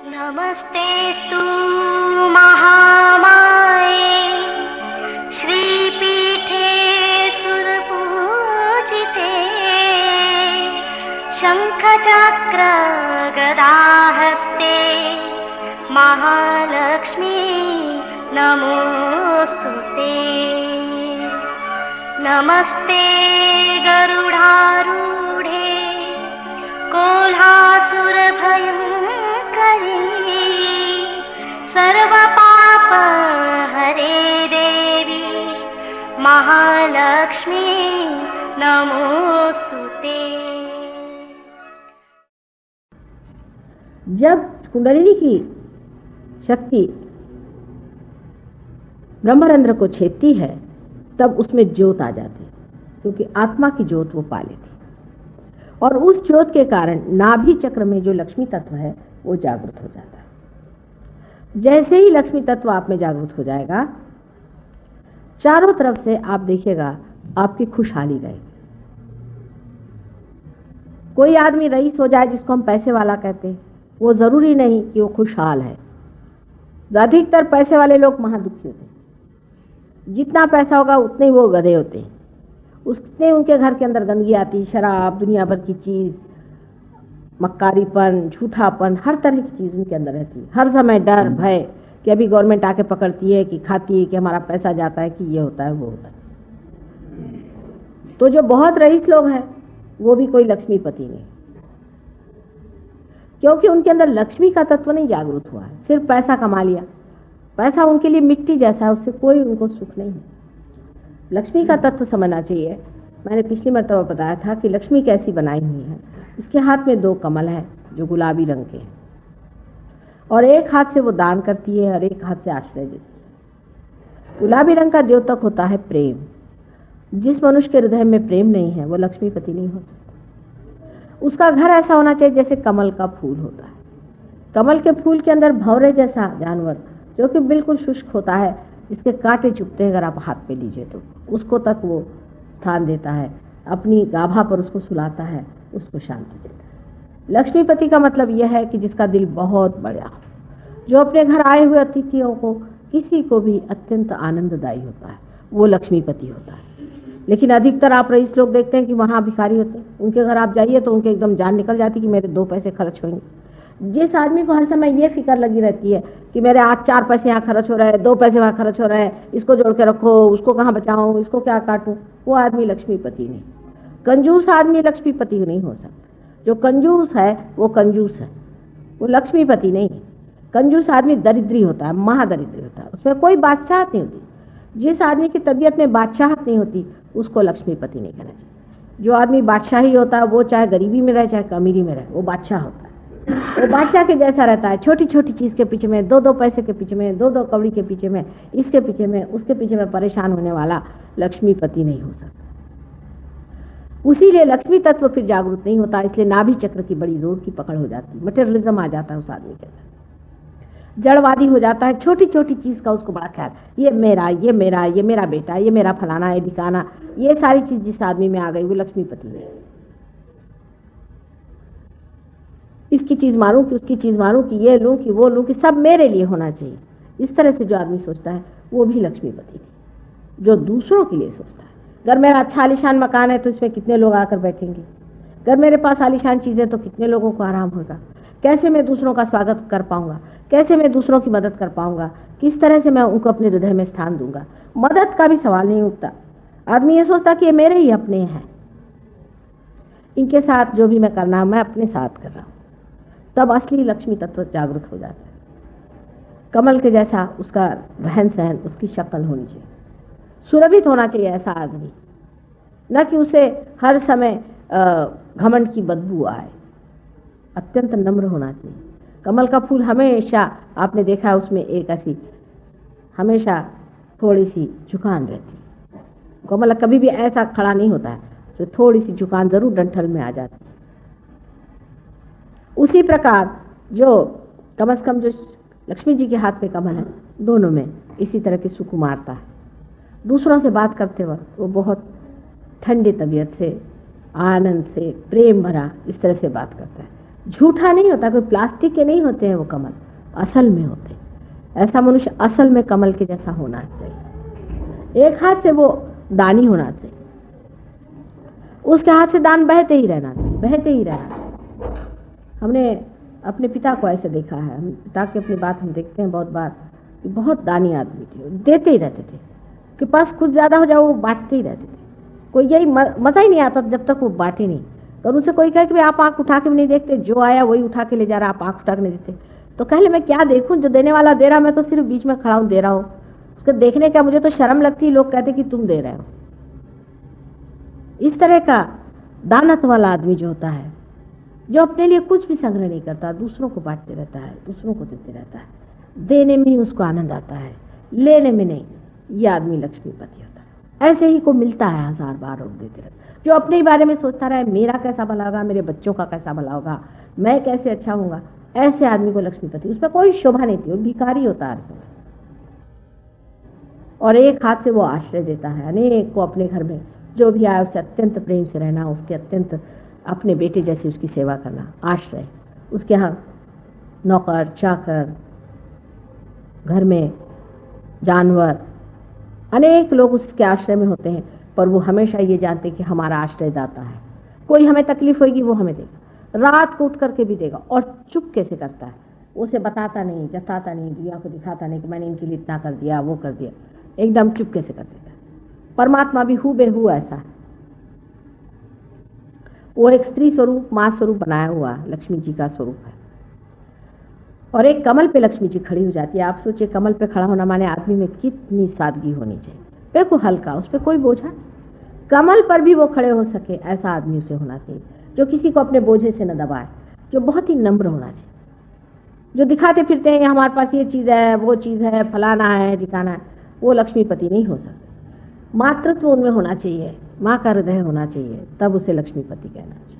नमस्तेस्तु महामाये श्रीपीठे सुरपूजिते शंखचक्र गदाहस्ते महालक्ष्मी नमोस्तुते। नमस्ते गरुडारूढे कोल्हासुरभयङ्करी सर्वपाप हरे देवी महालक्ष्मी नमोस्तुते। जब कुंडलिनी की शक्ति ब्रह्मरंध्र को छेदती है तब उसमें ज्योत आ जाती है, क्योंकि आत्मा की ज्योत वो पा लेती है और उस ज्योत के कारण नाभि चक्र में जो लक्ष्मी तत्व है वो जागृत हो जाता है। जैसे ही लक्ष्मी तत्व आप में जागृत हो जाएगा, चारों तरफ से आप देखिएगा आपकी खुशहाली रहेगी। कोई आदमी रईस हो जाए जिसको हम पैसे वाला कहते हैं, वो जरूरी नहीं कि वो खुशहाल है। अधिकतर पैसे वाले लोग महादुखी होते हैं। जितना पैसा होगा उतने ही वो गधे होते हैं, उतने उनके घर के अंदर गंदगी आती, शराब, दुनिया भर की चीज, मक्कारीपन, झूठापन, हर तरह की चीज उनके अंदर रहती है। हर समय डर भय कि अभी गवर्नमेंट आके पकड़ती है, कि खाती है, कि हमारा पैसा जाता है, कि ये होता है वो होता है। तो जो बहुत रईस लोग हैं वो भी कोई लक्ष्मीपति नहीं, क्योंकि उनके अंदर लक्ष्मी का तत्व नहीं जागृत हुआ है। सिर्फ पैसा कमा लिया, पैसा उनके लिए मिट्टी जैसा है, उससे कोई उनको सुख नहीं है। लक्ष्मी का तत्व समझना चाहिए। मैंने पिछली मर्तबा बताया था कि लक्ष्मी कैसी बनाई हुई है। उसके हाथ में 2 कमल है जो गुलाबी रंग के हैं, और एक हाथ से वो दान करती है और एक हाथ से आश्रय देती है। गुलाबी रंग का द्योतक होता है प्रेम। जिस मनुष्य के हृदय में प्रेम नहीं है वो लक्ष्मीपति नहीं हो सकता। उसका घर ऐसा होना चाहिए जैसे कमल का फूल होता है। कमल के फूल के अंदर भंवरे जैसा जानवर जो कि बिल्कुल शुष्क होता है, जिसके कांटे चुभते हैं अगर आप हाथ पे लीजिए तो, उसको तक वो स्थान देता है, अपनी गाभा पर उसको सुलाता है, उसको शांति देता है। लक्ष्मीपति का मतलब यह है कि जिसका दिल बहुत बड़ा हो, जो अपने घर आए हुए अतिथियों को किसी को भी अत्यंत आनंददायी होता है, वो लक्ष्मीपति होता है। लेकिन अधिकतर आप रईस लोग देखते हैं कि वहाँ भिखारी होते हैं, उनके घर आप जाइए तो उनके एकदम जान निकल जाती कि मेरे 2 पैसे खर्च होंगे। जिस आदमी को हर समय ये फिक्र लगी रहती है कि मेरे आज 4 पैसे यहाँ खर्च हो रहे हैं, 2 पैसे वहाँ खर्च हो रहे हैं, इसको जोड़ के रखो, उसको कहाँ बचाऊं, इसको क्या काटूं, वो आदमी लक्ष्मीपति नहीं। कंजूस आदमी लक्ष्मीपति नहीं हो सकता। जो कंजूस है वो कंजूस है, वो लक्ष्मीपति नहीं है। कंजूस आदमी दरिद्री होता है, महादरिद्री होता है, उसमें कोई बादशाहत नहीं होती। जिस आदमी की तबीयत में बादशाहत नहीं होती उसको लक्ष्मीपति नहीं कहना चाहिए। जो आदमी बादशाही होता है वो चाहे गरीबी में रहे चाहे अमीरी में रहे, वो बादशाह होता है। वो बादशाह के जैसा रहता है। छोटी छोटी चीज के पीछे में, 2-2 पैसे के पीछे में, 2-2 कौड़ी के पीछे में, इसके पीछे में, उसके पीछे में परेशान होने वाला लक्ष्मीपति नहीं हो सकता। उसीलिए लक्ष्मी तत्व फिर जागरूक नहीं होता, इसलिए नाभि चक्र की बड़ी जोर की पकड़ हो जाती है। मटेरियलिज्म आ जाता है उस आदमी के अंदर, जड़वादी हो जाता है। छोटी छोटी चीज का उसको बड़ा ख्याल, ये मेरा, ये मेरा, ये मेरा बेटा, ये मेरा फलाना, ये ठिकाना, ये सारी चीज जिस आदमी में आ गई वो लक्ष्मीपति नहीं। इसकी चीज मारूं कि उसकी चीज मारूं कि ये लूं कि वो लूं कि सब मेरे लिए होना चाहिए, इस तरह से जो आदमी सोचता है वो भी लक्ष्मीपति नहीं। जो दूसरों के लिए सोचता है, अगर मेरा अच्छा आलीशान मकान है तो इसमें कितने लोग आकर बैठेंगे, अगर मेरे पास आलीशान चीजें तो कितने लोगों को आराम होगा, कैसे मैं दूसरों का स्वागत कर पाऊंगा, कैसे मैं दूसरों की मदद कर पाऊंगा, किस तरह से मैं उनको अपने हृदय में स्थान दूंगा। मदद का भी सवाल नहीं उठता। आदमी ये सोचता कि ये मेरे ही अपने हैं, इनके साथ जो भी मैं करना मैं अपने साथ कर रहा हूं। तब असली लक्ष्मी तत्व जागृत हो जाता है। कमल के जैसा उसका रहन सहन, उसकी शक्ल होनी चाहिए, सुरभित होना चाहिए ऐसा आदमी, न कि उसे हर समय घमंड की बदबू आए। अत्यंत नम्र होना चाहिए। कमल का फूल हमेशा आपने देखा उसमें एक ऐसी हमेशा थोड़ी सी झुकान रहती है। कमल कभी भी ऐसा खड़ा नहीं होता है, तो थोड़ी सी झुकान जरूर डंठल में आ जाती है। उसी प्रकार जो कम से कम जो लक्ष्मी जी के हाथ में कमल है, दोनों में इसी तरह की सुकुमारता है। दूसरों से बात करते वक्त वो बहुत ठंडी तबीयत से, आनंद से, प्रेम भरा इस तरह से बात करता है। झूठा नहीं होता, कोई प्लास्टिक के नहीं होते हैं वो कमल, असल में होते हैं। ऐसा मनुष्य असल में कमल के जैसा होना चाहिए। एक हाथ से वो दानी होना चाहिए, उसके हाथ से दान बहते ही रहना चाहिए, बहते ही रहना चाहिए। हमने अपने पिता को ऐसे देखा है, हम पिता की अपनी बात हम देखते हैं बहुत बार, कि बहुत दानी आदमी थे, देते ही रहते थे, कि पास कुछ ज़्यादा हो जाए वो बांटते ही रहते थे। कोई यही मज़ा ही नहीं आता जब तक वो बांटे नहीं। तो उनसे कोई कहे कि भाई आप आँख उठा के भी नहीं देखते, जो आया वही उठा के ले जा रहा, आप आँख उठा के नहीं देखते। तो कह ले मैं क्या देखूँ, जो देने वाला दे रहा, मैं तो सिर्फ बीच में खड़ा हूँ, दे रहा हूँ। उसके देखने का मुझे तो शर्म लगती है, लोग कहते कि तुम दे रहे हो। इस तरह का दानत वाला आदमी जो होता है, जो अपने लिए कुछ भी संग्रह नहीं करता, दूसरों को बांटते रहता है, दूसरों को देते रहता है, देने में ही उसको आनंद आता है, लेने में नहीं, ये आदमी लक्ष्मीपति होता है। ऐसे ही को मिलता है 1000 बार और देते रहता है। जो अपने ही बारे में सोचता रहे, मेरा कैसा भला होगा, मेरे बच्चों का कैसा भला होगा, मैं कैसे अच्छा होऊंगा, ऐसे आदमी को लक्ष्मीपति, उसमें कोई शोभा नहीं थी, वो भिखारी होता है हर समय। और एक हाथ से वो आश्रय देता है अनेक को अपने घर में, जो भी आया उससे अत्यंत प्रेम से रहना, उसके अत्यंत अपने बेटे जैसी उसकी सेवा करना, आश्रय। उसके यहाँ नौकर चाकर, घर में जानवर, अनेक लोग उसके आश्रय में होते हैं, पर वो हमेशा ये जानते कि हमारा आश्रय दाता है, कोई हमें तकलीफ होगी वो हमें देगा, रात को उठ करके भी देगा। और चुप कैसे करता है, उसे बताता नहीं, जताता नहीं, दुनिया को दिखाता नहीं कि मैंने इनके लिए इतना कर दिया, वो कर दिया, एकदम चुप कैसे कर देता है। परमात्मा भी हूबहू ऐसा है, वो एक स्त्री स्वरूप, माँ स्वरूप बनाया हुआ लक्ष्मी जी का स्वरूप है। और एक कमल पे लक्ष्मी जी खड़ी हो जाती है। आप सोचिए, कमल पे खड़ा होना माने आदमी में कितनी सादगी होनी चाहिए, बिल्कुल हल्का, उस पर कोई बोझा, कमल पर भी वो खड़े हो सके, ऐसा आदमी उसे होना चाहिए, जो किसी को अपने बोझे से न दबाए, जो बहुत ही नम्र होना चाहिए। जो दिखाते फिरते हैं हमारे पास ये चीज़ है, वो चीज़ है, फलाना है, ठिकाना है, वो लक्ष्मीपति नहीं हो सकते। मातृत्व उनमें होना चाहिए, माँ का हृदय होना चाहिए, तब उसे लक्ष्मीपति कहना चाहिए।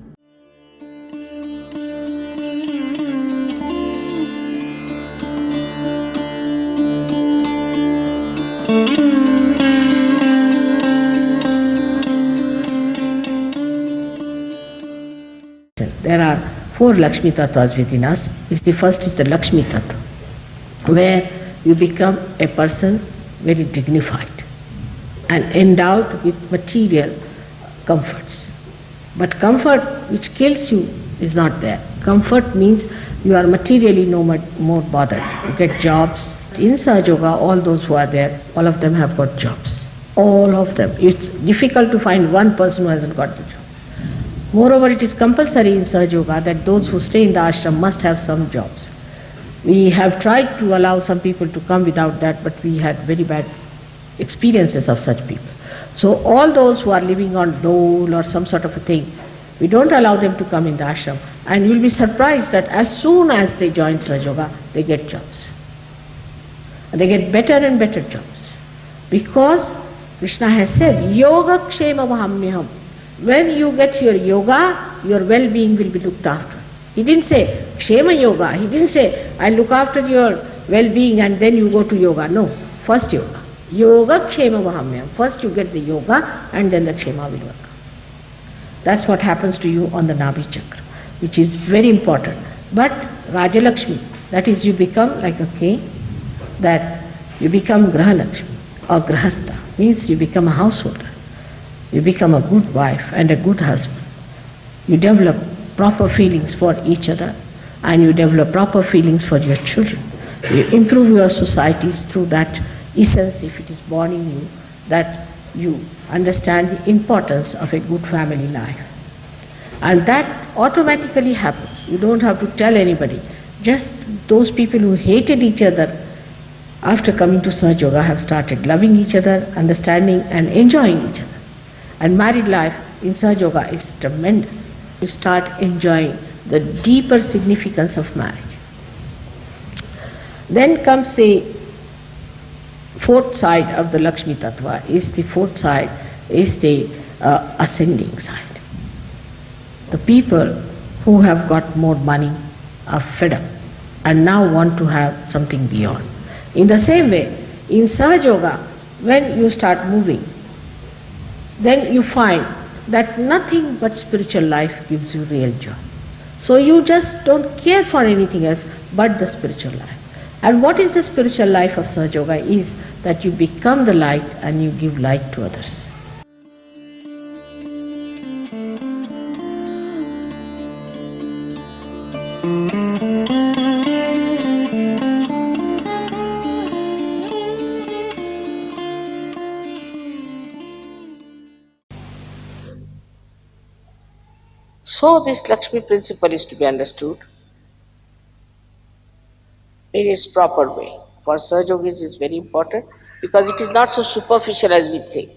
There are 4 Lakshmi Tattvas within us. The first is the Lakshmi Tattva, where you become a person very dignified and endowed with material comforts. But comfort which kills you is not there. Comfort means you are materially no more bothered. You get jobs. In Sahaja Yoga, all those who are there, all of them have got jobs. All of them. It's difficult to find one person who hasn't got the job. Moreover, it is compulsory in Sahaja Yoga that those who stay in the ashram must have some jobs. We have tried to allow some people to come without that, but we had very bad experiences of such people. So all those who are living on dole or some sort of a thing, we don't allow them to come in the ashram. And you will be surprised that as soon as they join Sahaja Yoga, they get jobs. And they get better and better jobs. Because Krishna has said, Yoga Kshema Mahamyaham. When you get your yoga, your well-being will be looked after. He didn't say Kshema Yoga. He didn't say, I'll look after your well-being and then you go to yoga. No, first yoga. Yoga Kshema Mahamyam. First you get the yoga and then the Kshema will work. That's what happens to you on the Nabhi Chakra, which is very important. But Rajalakshmi, that is you become like a king, that you become Graha Lakshmi or Grahastha, means you become a householder. You become a good wife and a good husband. You develop proper feelings for each other and you develop proper feelings for your children. You improve your societies through that essence, if it is born in you, that you understand the importance of a good family life. And that automatically happens. You don't have to tell anybody. Just those people who hated each other after coming to Sahaja Yoga have started loving each other, understanding and enjoying each other. And married life in Sahaja Yoga is tremendous. You start enjoying the deeper significance of marriage. Then comes the fourth side of the Lakshmi Tattva, is the fourth side, is the ascending side. The people who have got more money are fed up and now want to have something beyond. In the same way, in Sahaja Yoga, when you start moving, then you find that nothing but spiritual life gives you real joy. So you just don't care for anything else but the spiritual life. And what is the spiritual life of Sahaja Yoga is that you become the light and you give light to others. So this Lakshmi principle is to be understood in its proper way. For Sahaja Yogis it is very important because it is not so superficial as we think.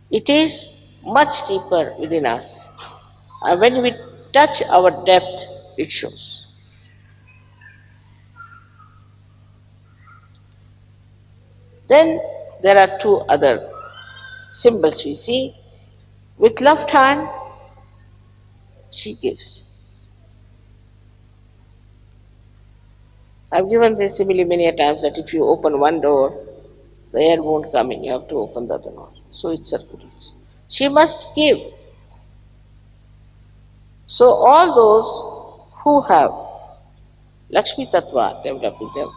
It is much deeper within us. And when we touch our depth, it shows. Then there are two other symbols we see. With left hand, she gives. I've given this simile many a times that if you open one door, the air won't come in, you have to open the other door. So it circulates. She must give. So all those who have Lakshmi Tattva developed in them,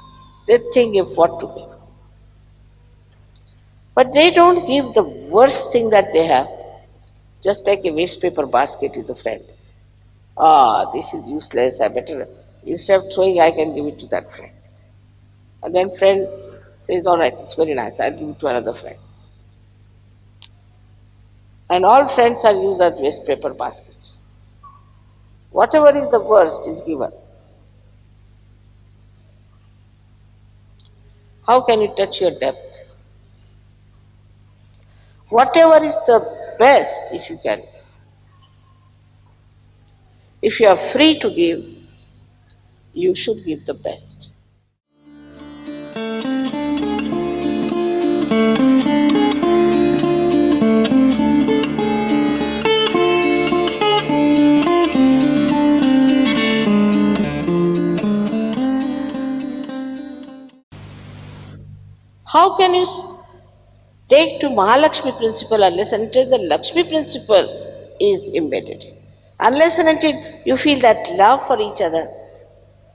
they think of what to give. But they don't give the worst thing that they have. Just like a waste paper basket is a friend. This is useless, I better, instead of throwing, I can give it to that friend. And then friend says, all right, it's very nice, I'll give it to another friend. And all friends are used as waste paper baskets. Whatever is the worst is given. How can you touch your depth? Whatever is the best, if you can. If you are free to give, you should give the best. How can you take to Mahalakshmi principle unless and until the Lakshmi principle is embedded? Unless and until you feel that love for each other,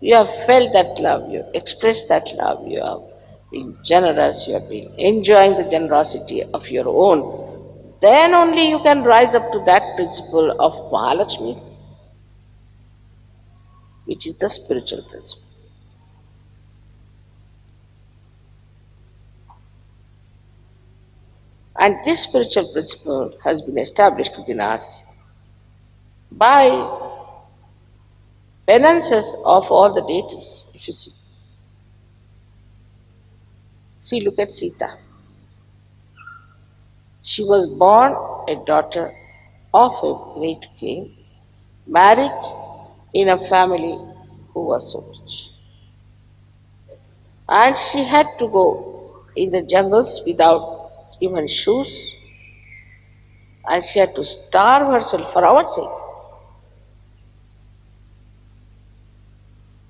you have felt that love, you have expressed that love, you have been generous, you have been enjoying the generosity of your own, then only you can rise up to that principle of Mahalakshmi, which is the spiritual principle. And this spiritual principle has been established within us by penances of all the deities, if you see. See, look at Sita. She was born a daughter of a great king, married in a family who was so rich. And she had to go in the jungles without even shoes, and she had to starve herself for our sake.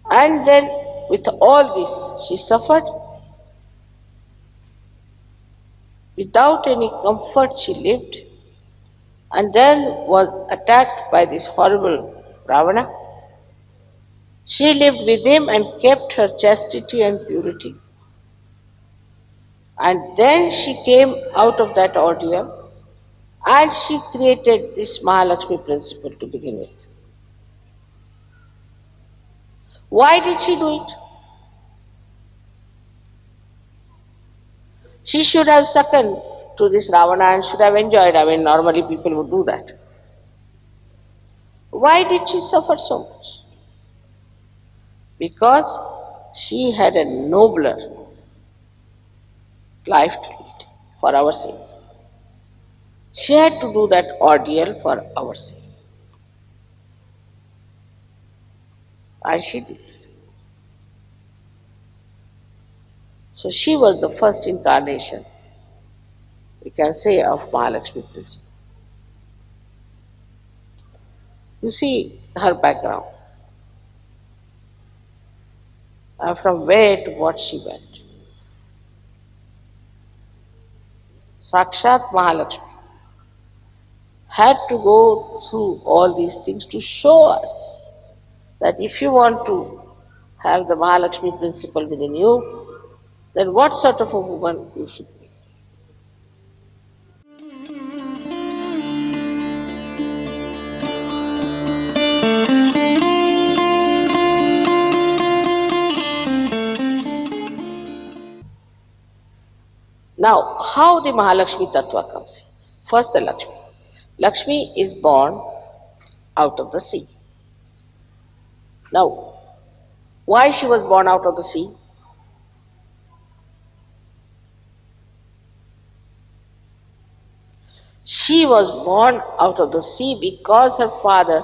And then with all this, she suffered. Without any comfort she lived, and then was attacked by this horrible Ravana. She lived with him and kept her chastity and purity. And then she came out of that ordeal and she created this Mahalakshmi principle to begin with. Why did she do it? She should have succumbed to this Ravana and should have enjoyed. I mean, normally people would do that. Why did she suffer so much? Because she had a nobler life to lead for our sake. She had to do that ordeal for our sake. And she did. So she was the first incarnation, we can say, of Mahalakshmi principle. You see her background, and from where to what she went. Sakshat Mahalakshmi had to go through all these things to show us that if you want to have the Mahalakshmi principle within you, then what sort of a woman you should be. Now, how the Mahalakshmi Tattva comes in? First, the Lakshmi. Lakshmi is born out of the sea. Now, why she was born out of the sea? She was born out of the sea because her father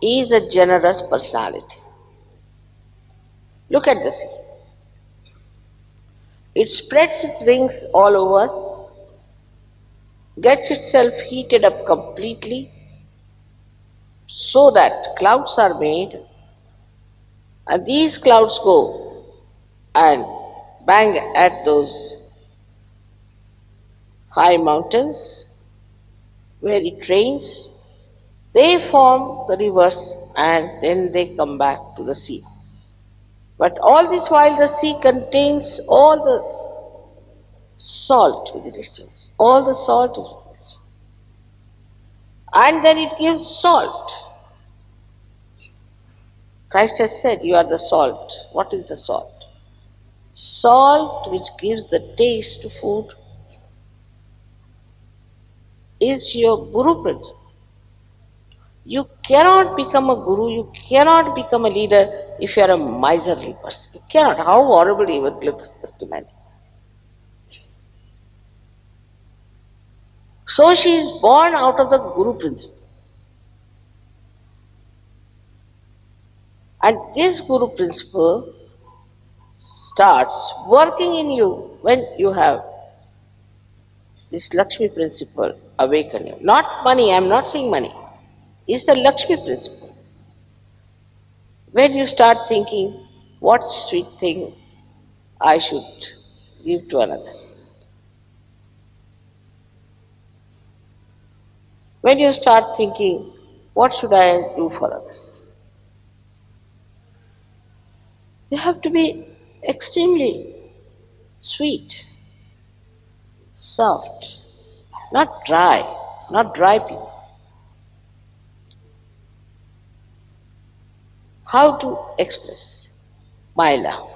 is a generous personality. Look at the sea. It spreads its wings all over, gets itself heated up completely so that clouds are made, and these clouds go and bang at those high mountains where it rains. They form the rivers and then they come back to the sea. But all this while the sea contains all the salt within itself. All the salt is within itself. And then it gives salt. Christ has said, you are the salt. What is the salt? Salt, which gives the taste to food, is your guru principle. You cannot become a guru, you cannot become a leader if you are a miserly person. You cannot. How horrible you would look, just imagine. So she is born out of the guru principle. And this guru principle starts working in you when you have this Lakshmi principle awaken you. Not money, I am not saying money. It's the Lakshmi principle. When you start thinking, what sweet thing I should give to another. When you start thinking, what should I do for others? You have to be extremely sweet, soft, not dry people. How to express my love?